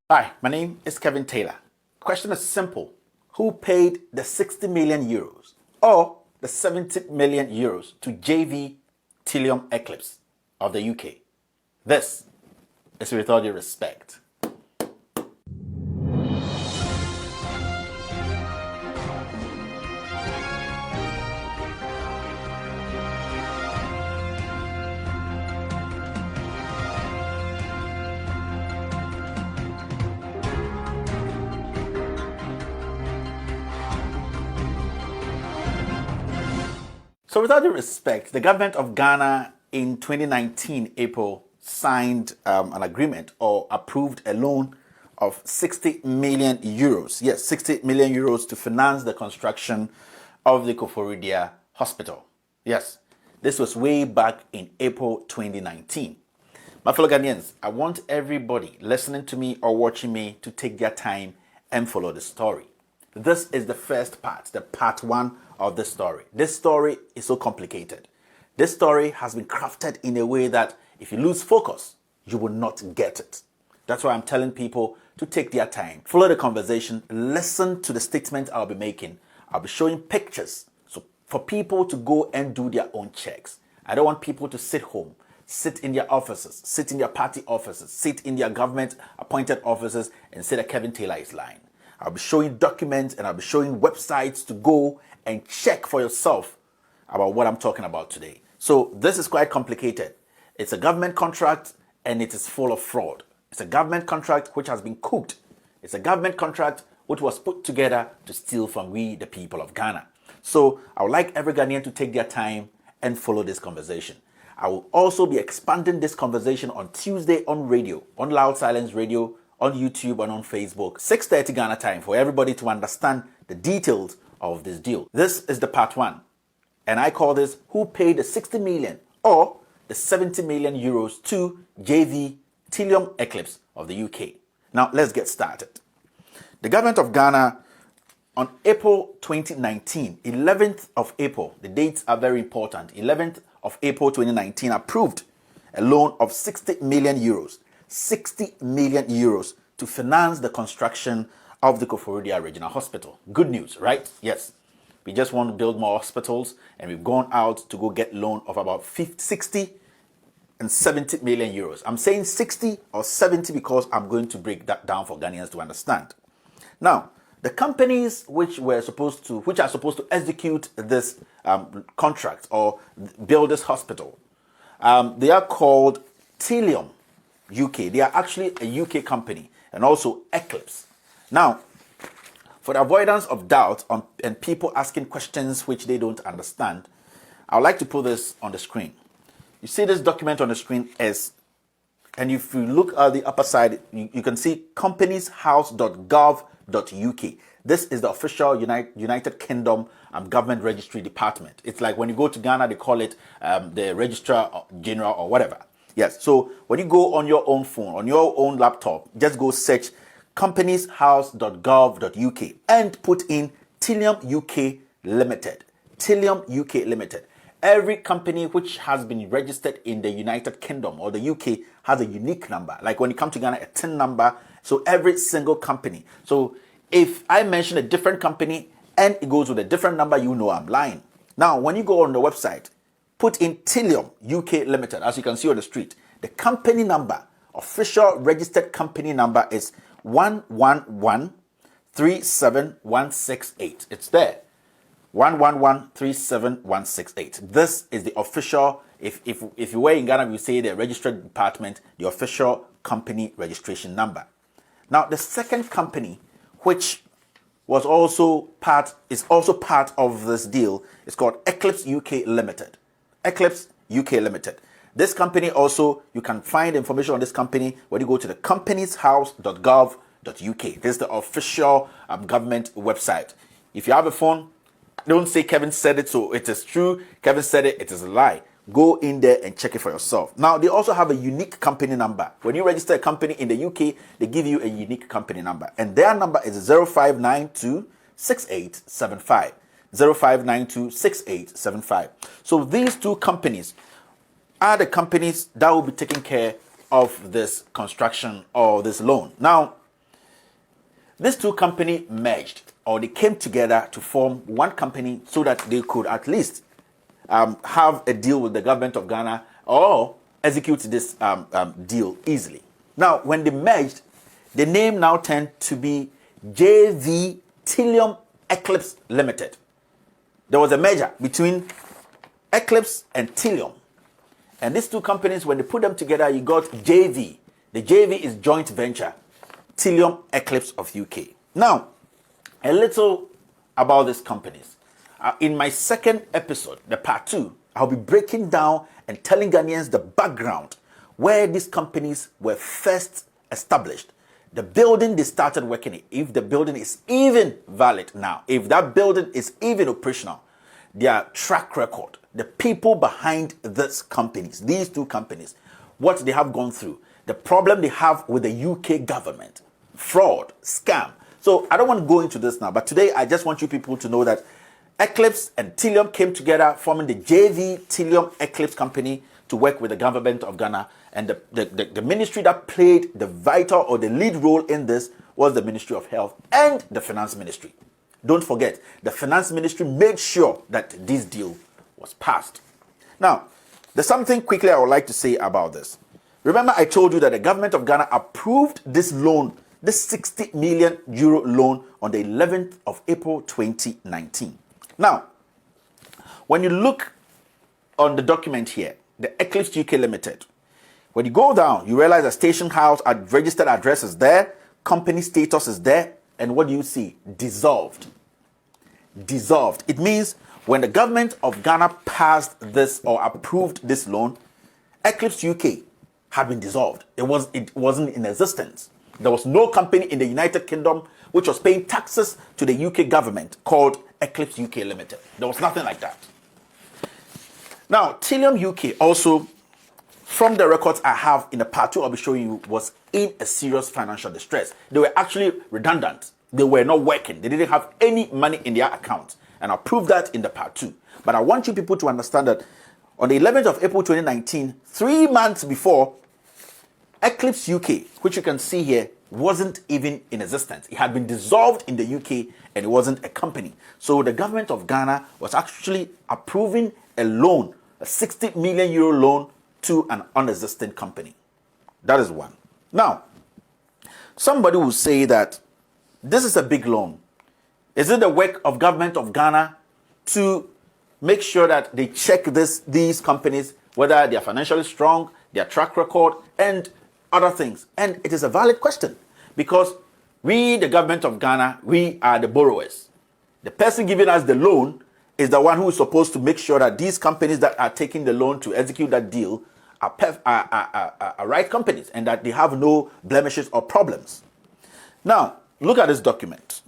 Hi, my name is Kelvin Taylor. Question is simple. Who paid the 60 million euros or the 70 million euros to JV Trillium Eclipse of the UK? This is with all due respect. So with all due respect, the government of Ghana in 2019 April signed an agreement or approved a loan of 60 million euros. Yes, 60 million euros to finance the construction of the Koforidua Hospital. Yes, this was way back in April 2019. My fellow Ghanaians, I want everybody listening to me or watching me to take their time and follow the story. This is the first part, the part one of the story. This story is so complicated. This story has been crafted in a way that if you lose focus, you will not get it. That's why I'm telling people to take their time, follow the conversation, listen to the statement I'll be making. I'll be showing pictures so for people to go and do their own checks. I don't want people to sit home, sit in their offices, sit in their party offices, sit in their government appointed offices and say that Kelvin Taylor is lying. I'll be showing documents and I'll be showing websites to go and check for yourself about what I'm talking about today. So this is quite complicated. It's a government contract and it is full of fraud. It's a government contract which has been cooked. It's a government contract which was put together to steal from we, the people of Ghana. So I would like every Ghanaian to take their time and follow this conversation. I will also be expanding this conversation on Tuesday on radio, on Loud Silence Radio, on YouTube and on Facebook, 6:30 Ghana time for everybody to understand the details of this deal. This is the part one. And I call this who paid the 60 million or the 70 million euros to JV Trillium Eclipse of the UK. Now let's get started. The government of Ghana on April 2019, 11th of April, the dates are very important, 11th of April 2019 approved a loan of 60 million euros. 60 million euros to finance the construction of the Koforidua Regional Hospital. Good news, right? Yes. We just want to build more hospitals and we've gone out to go get loan of about 60 and 70 million euros. I'm saying 60 or 70 because I'm going to break that down for Ghanaians to understand. Now, the companies which are supposed to execute this contract or build this hospital, they are called Trillium UK. They are actually a UK company and also Eclipse. Now, for the avoidance of doubt and people asking questions which they don't understand, I would like to put this on the screen. You see this document on the screen and if you look at the upper side, you can see companieshouse.gov.uk. This is the official United Kingdom government registry department. It's like when you go to Ghana, they call it the Registrar General or whatever. Yes, so when you go on your own phone, on your own laptop, just go search companieshouse.gov.uk and put in Trillium UK Limited. Trillium UK Limited. Every company which has been registered in the United Kingdom or the UK has a unique number. Like when you come to Ghana, a TIN number. So every single company. So if I mention a different company and it goes with a different number, you know I'm lying. Now, when you go on the website, put in Trillium UK Limited, as you can see on the street. The company number, official registered company number is 111-37168. It's there. 111-37168. This is the official, if you were in Ghana, we say the registered department, the official company registration number. Now, the second company, which is also part of this deal, is called Eclipse UK Limited. Eclipse UK Limited. This company also, you can find information on this company when you go to the companieshouse.gov.uk. This is the official government website. If you have a phone, don't say Kevin said it, so it is true. Kevin said it, it is a lie. Go in there and check it for yourself. Now, they also have a unique company number. When you register a company in the UK, they give you a unique company number. And their number is 0592 6875. 05926875. So these two companies are the companies that will be taking care of this construction or this loan. Now, These two companies merged, or they came together to form one company so that they could at least have a deal with the government of Ghana or execute this deal easily. Now, when they merged, the name now turned to be JV Trillium Eclipse Limited. There was a merger between Eclipse and Trillium. And these two companies, when they put them together, you got JV. The JV is joint venture, Trillium Eclipse of UK. Now, a little about these companies. In my second episode, the part 2, I'll be breaking down and telling Ghanaians the background where these companies were first established, the building they started working in, if the building is even valid now, if that building is even operational, their track record, the people behind these companies, these two companies, what they have gone through, the problem they have with the UK government, fraud, scam. So I don't want to go into this now, but today I just want you people to know that Eclipse and Trillium came together, forming the JV Trillium Eclipse company to work with the government of Ghana. And the ministry that played the vital or the lead role in this was the Ministry of Health and the Finance Ministry. Don't forget, the Finance Ministry made sure that this deal was passed. Now, there's something quickly I would like to say about this. Remember, I told you that the government of Ghana approved this loan, this 60 million euro loan, on the 11th of April 2019. Now, when you look on the document here, the Eclipse UK Limited, when you go down, you realize a station house at registered address is there, company status is there, and what do you see? Dissolved. Dissolved. It means when the government of Ghana passed this or approved this loan, Eclipse UK had been dissolved. It wasn't in existence. There was no company in the United Kingdom which was paying taxes to the UK government called Eclipse UK Limited. There was nothing like that. Now, Trillium UK also, from the records I have in the part 2 I'll be showing you, was in a serious financial distress. They were actually redundant. They were not working. They didn't have any money in their accounts. And I'll prove that in the part 2. But I want you people to understand that on the 11th of April 2019, 3 months before, Eclipse UK, which you can see here, wasn't even in existence. It had been dissolved in the UK and it wasn't a company. So the government of Ghana was actually approving a loan, a 60 million euro loan to an unexisting company. That is one. Now, somebody will say that this is a big loan. Is it the work of government of Ghana to make sure that they check these companies, whether they are financially strong, their track record, and other things? And it is a valid question because we, the government of Ghana, we are the borrowers. The person giving us the loan is the one who is supposed to make sure that these companies that are taking the loan to execute that deal are right companies and that they have no blemishes or problems. Now, look at this document.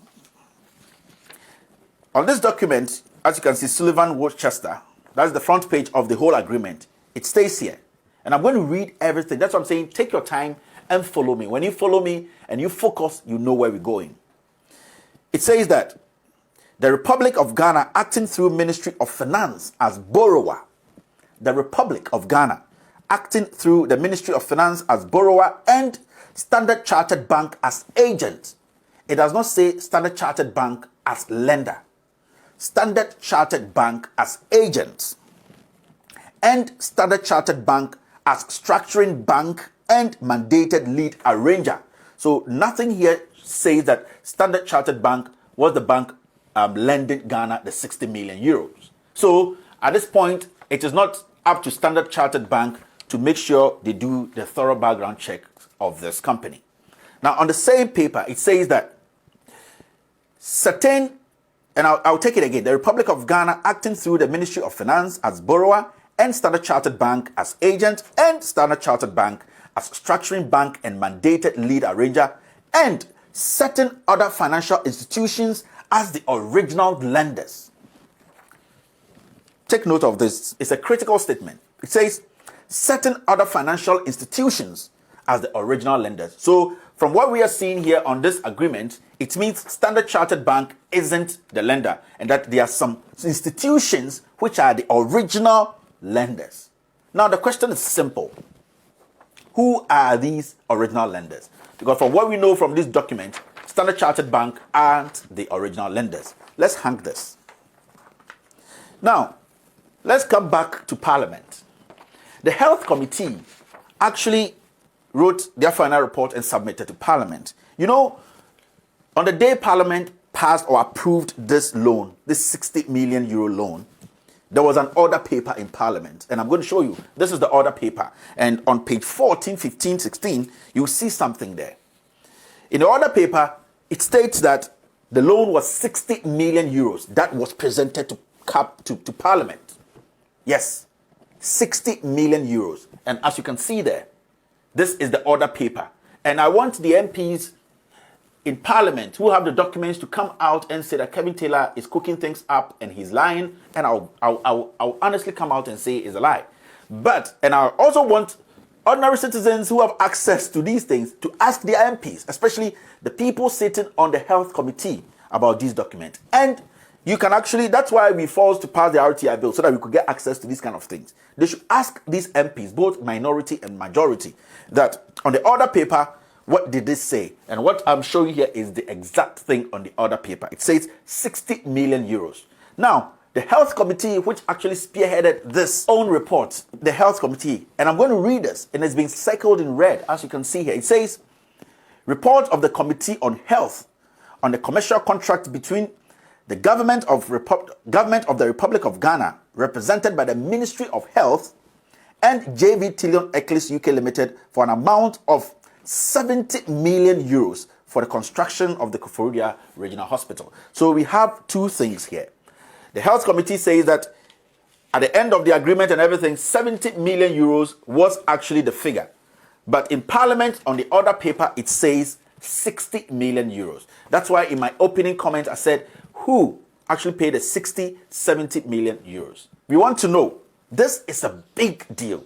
On this document, as you can see, Sullivan Worcester, that's the front page of the whole agreement. It stays here. And I'm going to read everything. That's what I'm saying. Take your time and follow me. When you follow me and you focus, you know where we're going. It says that the Republic of Ghana, acting through Ministry of Finance as borrower, the Republic of Ghana, acting through the Ministry of Finance as borrower and Standard Chartered Bank as agent. It does not say Standard Chartered Bank as lender. Standard Chartered Bank as agent and Standard Chartered Bank as structuring bank and mandated lead arranger. So nothing here says that Standard Chartered Bank was the bank lending Ghana the 60 million euros. So at this point, it is not up to Standard Chartered Bank to make sure they do the thorough background check of this company. Now, on the same paper, it says that certain, and I'll take it again, the Republic of Ghana acting through the Ministry of Finance as borrower and Standard Chartered Bank as agent and Standard Chartered Bank as structuring bank and mandated lead arranger and certain other financial institutions as the original lenders. Take note of this. It's a critical statement. It says certain other financial institutions as the original lenders. So from what we are seeing here on this agreement, it means Standard Chartered Bank isn't the lender and that there are some institutions which are the original lenders. Now the question is simple. Who are these original lenders? Because from what we know from this document, Standard Chartered Bank aren't the original lenders. Let's hang this. Now, let's come back to Parliament. The Health Committee actually wrote their final report and submitted to Parliament. You know, on the day Parliament passed or approved this loan, this 60 million euro loan, there was an order paper in Parliament. And I'm going to show you. This is the order paper. And on page 14, 15, 16, you'll see something there. In the order paper, it states that the loan was 60 million euros that was presented to Parliament. Yes, 60 million euros. And as you can see there, this is the order paper. And I want the MPs in Parliament who have the documents to come out and say that Kelvin Taylor is cooking things up and he's lying. And I'll honestly come out and say it's a lie. And I also want ordinary citizens who have access to these things to ask their MPs, especially the people sitting on the Health Committee, about these documents. And you can actually, that's why we forced to pass the RTI bill, so that we could get access to these kind of things. They should ask these MPs, both minority and majority, that on the order paper, what did this say? And what I'm showing here is the exact thing on the order paper. It says 60 million euros. Now, the Health Committee, which actually spearheaded this own report, the Health Committee, and I'm going to read this, and it's been circled in red, as you can see here. It says, report of the Committee on Health on the commercial contract between the government of the Republic of Ghana, represented by the Ministry of Health, and JV Tillion Eclipse UK Limited for an amount of 70 million euros for the construction of the Koforidua Regional Hospital. So we have two things here. The Health Committee says that at the end of the agreement and everything, 70 million euros was actually the figure. But in Parliament, on the order paper, it says 60 million euros. That's why in my opening comment, I said, who actually paid the 70 million euros? We want to know. This is a big deal.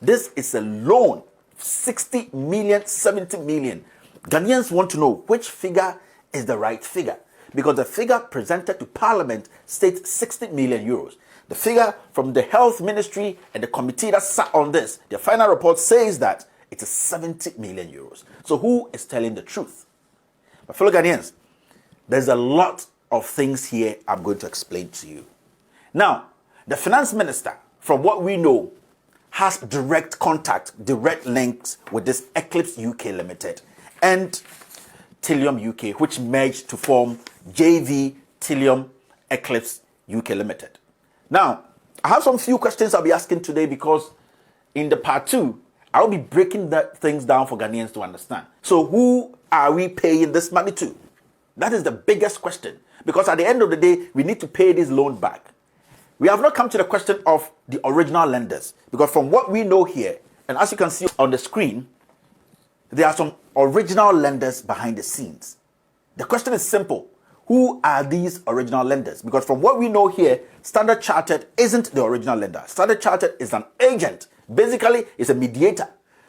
This is a loan. 60 million, 70 million. Ghanaians want to know which figure is the right figure, because the figure presented to Parliament states 60 million euros. The figure from the Health Ministry and the committee that sat on this, the final report says that it is 70 million euros. So who is telling the truth? My fellow Ghanaians, there's a lot of things here I'm going to explain to you. Now, the finance minister, from what we know, has direct contact, direct links with this Eclipse UK Limited and Tillium UK, which merged to form JV Tillium Eclipse UK Limited. Now, I have some few questions I'll be asking today, because in the part 2, I'll be breaking things down for Ghanaians to understand. So who are we paying this money to? That is the biggest question, because at the end of the day, we need to pay this loan back. We have not come to the question of the original lenders, because from what we know here, and as you can see on the screen, there are some original lenders behind the scenes. The question is simple. Who are these original lenders? Because from what we know here, Standard Chartered isn't the original lender. Standard Chartered is an agent. Basically, it's a mediator.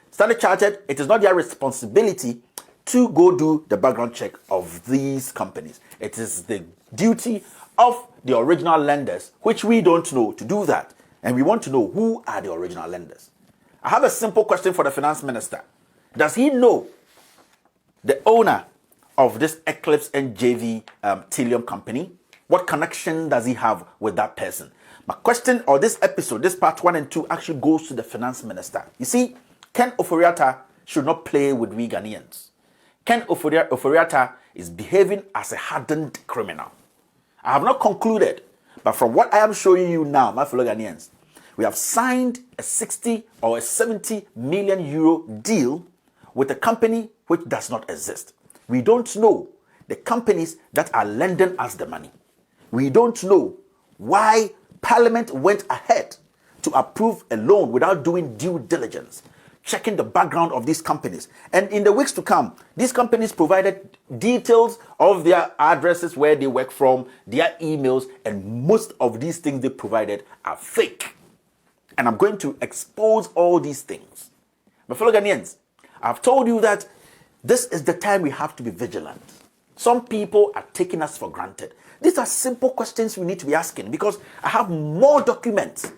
Standard Chartered, it is not their responsibility to go do the background check of these companies. It is the duty of the original lenders, which we don't know, to do that. And we want to know who are the original lenders. I have a simple question for the finance minister. Does he know the owner of this Eclipse and JV Tillium company? What connection does he have with that person? My question, or this episode, this part 1 and 2, actually goes to the finance minister. You see, Ken Ofori-Atta should not play with we Ghanaians. Ken Ofori-Atta is behaving as a hardened criminal. I have not concluded, but from what I am showing you now, my fellow Ghanaians, we have signed a 60 or a 70 million euro deal with a company which does not exist. We don't know the companies that are lending us the money. We don't know why Parliament went ahead to approve a loan without doing due diligence, checking the background of these companies. And in the weeks to come, these companies provided details of their addresses, where they work from, their emails, and most of these things they provided are fake. And I'm going to expose all these things. My fellow Ghanaians, I've told you that this is the time we have to be vigilant. Some people are taking us for granted. These are simple questions we need to be asking, because I have more documents.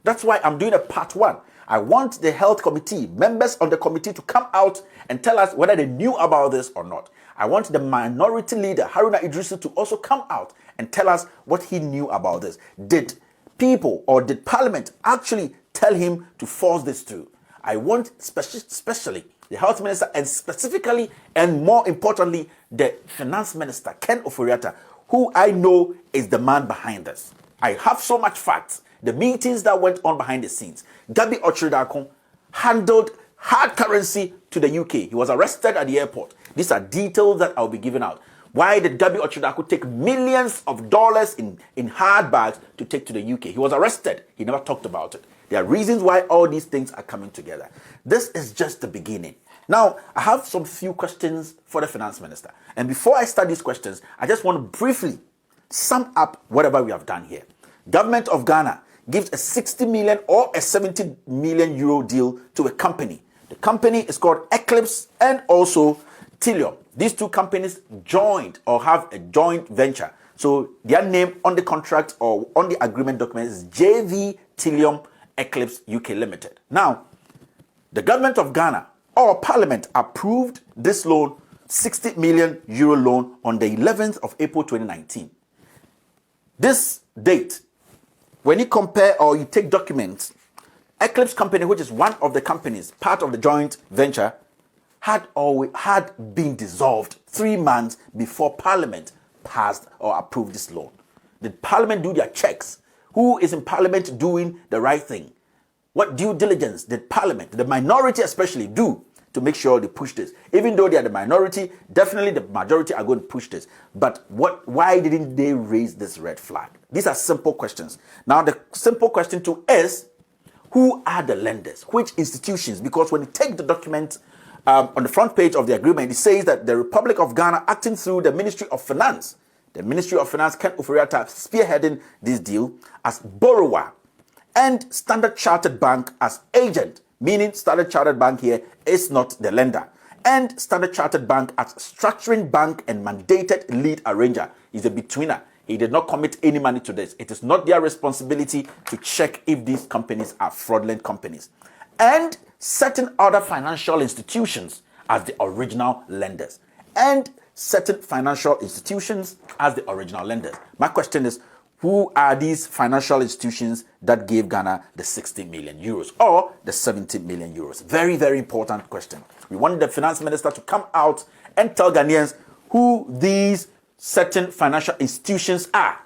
That's why I'm doing a part 1. I want the health committee, members of the committee, to come out and tell us whether they knew about this or not. I want the minority leader, Haruna Idrisu, to also come out and tell us what he knew about this. Did people or did Parliament actually tell him to force this through? I want especially the health minister, and specifically and more importantly, the finance minister, Ken Ofori-Atta, who I know is the man behind this. I have so much facts. The meetings that went on behind the scenes. Gabi Ochridakun handled hard currency to the UK. He was arrested at the airport. These are details that I'll be giving out. Why did Gabi Ochridakun take millions of dollars in hard bags to take to the UK? He was arrested. He never talked about it. There are reasons why all these things are coming together. This is just the beginning. Now, I have some few questions for the finance minister. And before I start these questions, I just want to briefly sum up whatever we have done here. Government of Ghana gives a 60 million or a 70 million euro deal to a company. The company is called Eclipse and also Telium. These two companies joined or have a joint venture. So their name on the contract or on the agreement document is JV Telium Eclipse UK Limited. Now, the government of Ghana or Parliament approved this loan, 60 million euro loan, on the 11th of April 2019. This date, when you compare or you take documents, Eclipse Company, which is one of the companies, part of the joint venture, had been dissolved 3 months before Parliament passed or approved this loan. Did Parliament do their checks? Who is in Parliament doing the right thing? What due diligence did Parliament, the minority especially, do to make sure they push this? Even though they are the minority, definitely the majority are going to push this. But why didn't they raise this red flag? These are simple questions. Now, the simple question too is, who are the lenders? Which institutions? Because when you take the document on the front page of the agreement, it says that the Republic of Ghana, acting through the Ministry of Finance, Ken Ofori-Atta spearheading this deal as borrower, and Standard Chartered Bank as agent, meaning Standard Chartered Bank here is not the lender, and Standard Chartered Bank as structuring bank and mandated lead arranger. Is a betweener. He did not commit any money to this. It is not their responsibility to check if these companies are fraudulent companies. And certain other financial institutions as the original lenders. And certain financial institutions as the original lenders. My question is, who are these financial institutions that gave Ghana the 60 million euros or the 70 million euros? Very, very important question. We want the finance minister to come out and tell Ghanaians who these certain financial institutions are.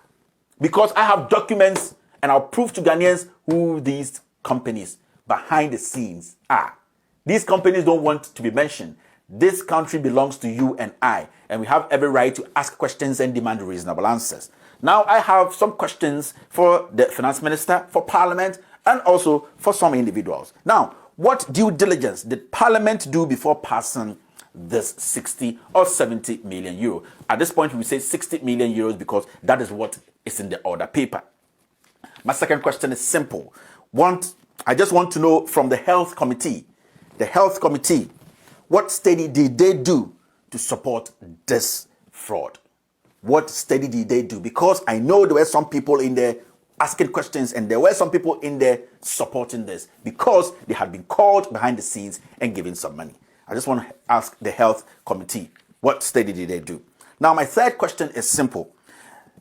Because I have documents and I'll prove to Ghanaians who these companies behind the scenes are. These companies don't want to be mentioned. This country belongs to you and I, and we have every right to ask questions and demand reasonable answers. Now, I have some questions for the finance minister, for Parliament, and also for some individuals. Now, what due diligence did Parliament do before passing this 60 or 70 million euro? At this point, we say 60 million euros because that is what is in the order paper. My second question is simple. I just want to know from the health committee, what study did they do to support this fraud? What study did they do? Because I know there were some people in there asking questions and there were some people in there supporting this because they had been called behind the scenes and given some money. I just want to ask the health committee, what study did they do? Now, my third question is simple.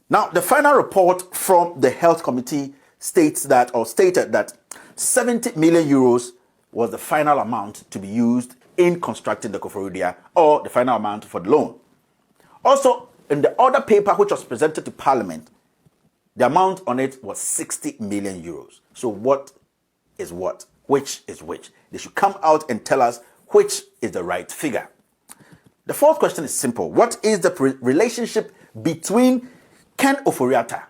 Now, the final report from the health committee stated that 70 million euros was the final amount to be used in constructing the Koforidua, or the final amount for the loan. Also, in the other paper which was presented to Parliament, the amount on it was 60 million euros. So what is what? Which is which? They should come out and tell us which is the right figure. The fourth question is simple. What is the relationship between Ken Ofori-Atta,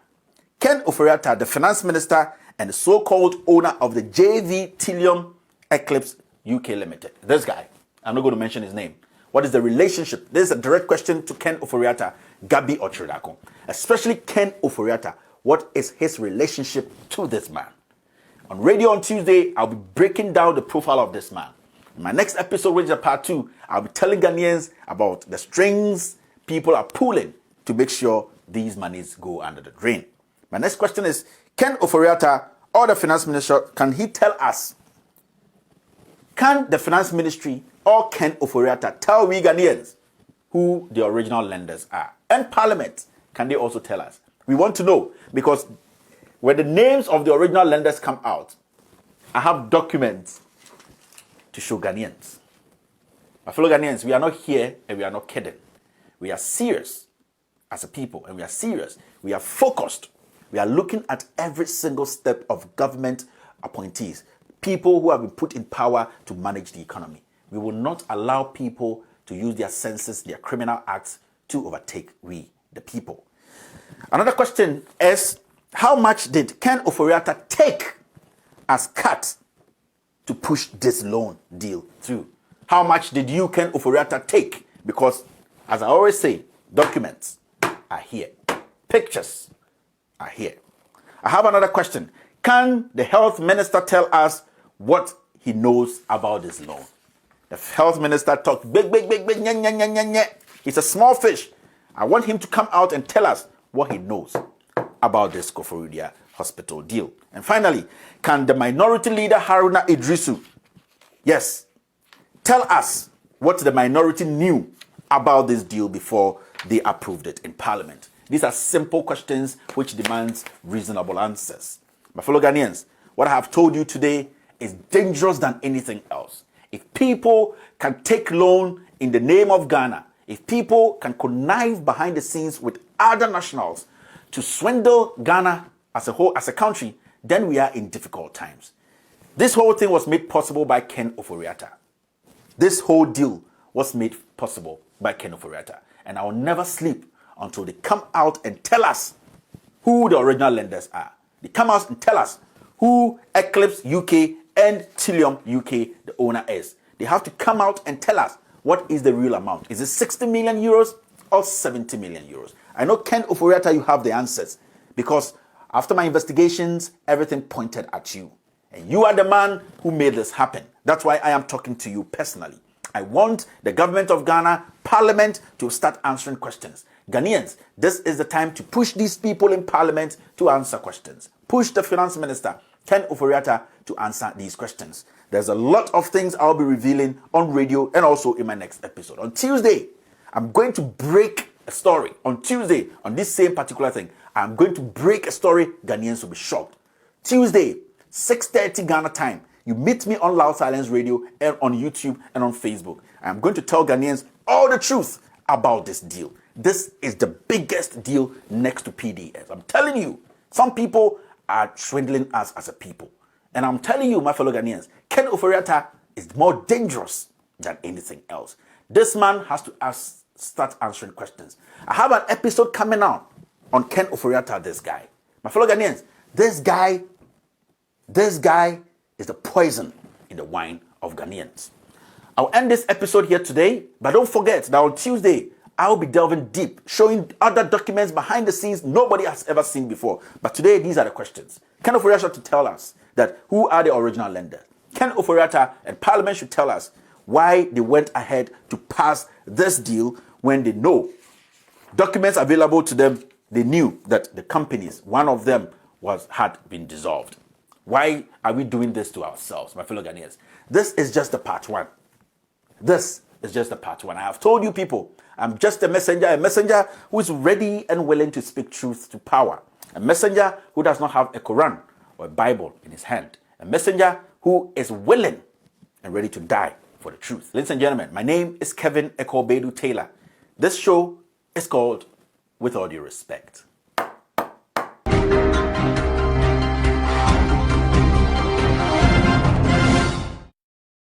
the finance minister, and the so-called owner of the JV Telium Eclipse UK Limited? This guy. I'm not going to mention his name. What is the relationship? This is a direct question to Ken Ofori-Atta, Gabi Ochridakun. Especially Ken Ofori-Atta. What is his relationship to this man? On radio on Tuesday, I'll be breaking down the profile of this man. In my next episode, which is part 2, I'll be telling Ghanaians about the strings people are pulling to make sure these monies go under the drain. My next question is, Ken Ofori-Atta, or the finance minister, can he tell us Can the finance ministry or Ken Ofori-Atta tell we Ghanaians who the original lenders are? And Parliament, can they also tell us? We want to know, because when the names of the original lenders come out, I have documents to show Ghanaians. My fellow Ghanaians, we are not here and we are not kidding. We are serious as a people, and we are serious. We are focused. We are looking at every single step of government appointees, people who have been put in power to manage the economy. We will not allow people to use their senses, their criminal acts to overtake we, the people. Another question is, how much did Ken Ofori-Atta take as cut to push this loan deal through? How much did you, Ken Ofori-Atta, take? Because, as I always say, documents are here. Pictures are here. I have another question. Can the health minister tell us what he knows about this loan? The health minister talks big, nya, nya, nya, nya, nya. He's a small fish. I want him to come out and tell us what he knows about this Koforidua hospital deal. And finally, can the minority leader Haruna Idrisu, yes, tell us what the minority knew about this deal before they approved it in Parliament? These are simple questions which demands reasonable answers. My fellow Ghanaians, what I have told you today is dangerous than anything else. If people can take loan in the name of Ghana, if people can connive behind the scenes with other nationals to swindle Ghana as a whole, as a country, then we are in difficult times. This whole thing was made possible by Ken Ofori-Atta. This whole deal was made possible by Ken Ofori-Atta. And I will never sleep until they come out and tell us who the original lenders are. They come out and tell us who Eclipse UK and Trillium UK, the owner, is. They have to come out and tell us what is the real amount. Is it 60 million euros or 70 million euros? I know, Ken Ofori-Atta, you have the answers, because after my investigations, everything pointed at you. And you are the man who made this happen. That's why I am talking to you personally. I want the government of Ghana, Parliament, to start answering questions. Ghanaians, this is the time to push these people in Parliament to answer questions. Push the Finance Minister, Ken Ofori-Atta, to answer these questions. There's a lot of things I'll be revealing on radio and also in my next episode. On Tuesday, I'm going to break a story. On Tuesday, on this same particular thing, I'm going to break a story. Ghanaians will be shocked. Tuesday, 6:30 Ghana time. You meet me on Loud Silence Radio and on YouTube and on Facebook. I'm going to tell Ghanaians all the truth about this deal. This is the biggest deal next to PDS. I'm telling you, some people are swindling us as a people. And I'm telling you, my fellow Ghanaians, Ken Ofori-Atta is more dangerous than anything else. This man has to start answering questions. I have an episode coming out on Ken Ofori-Atta, this guy. My fellow Ghanaians, this guy is the poison in the wine of Ghanaians. I'll end this episode here today, but don't forget that on Tuesday, I'll be delving deep, showing other documents behind the scenes nobody has ever seen before. But today, these are the questions. Ken Ofori-Atta to tell us that who are the original lenders. Ken Ofori-Atta and Parliament should tell us why they went ahead to pass this deal when they know documents available to them. They knew that the companies, one of them had been dissolved. Why are we doing this to ourselves, my fellow Ghanaians? This is just the part one. This is just the part one. I have told you people, I'm just a messenger who is ready and willing to speak truth to power. A messenger who does not have a Quran or a Bible in his hand. A messenger who is willing and ready to die for the truth. Ladies and gentlemen, my name is Kelvin Taylor. This show is called With All Due Respect.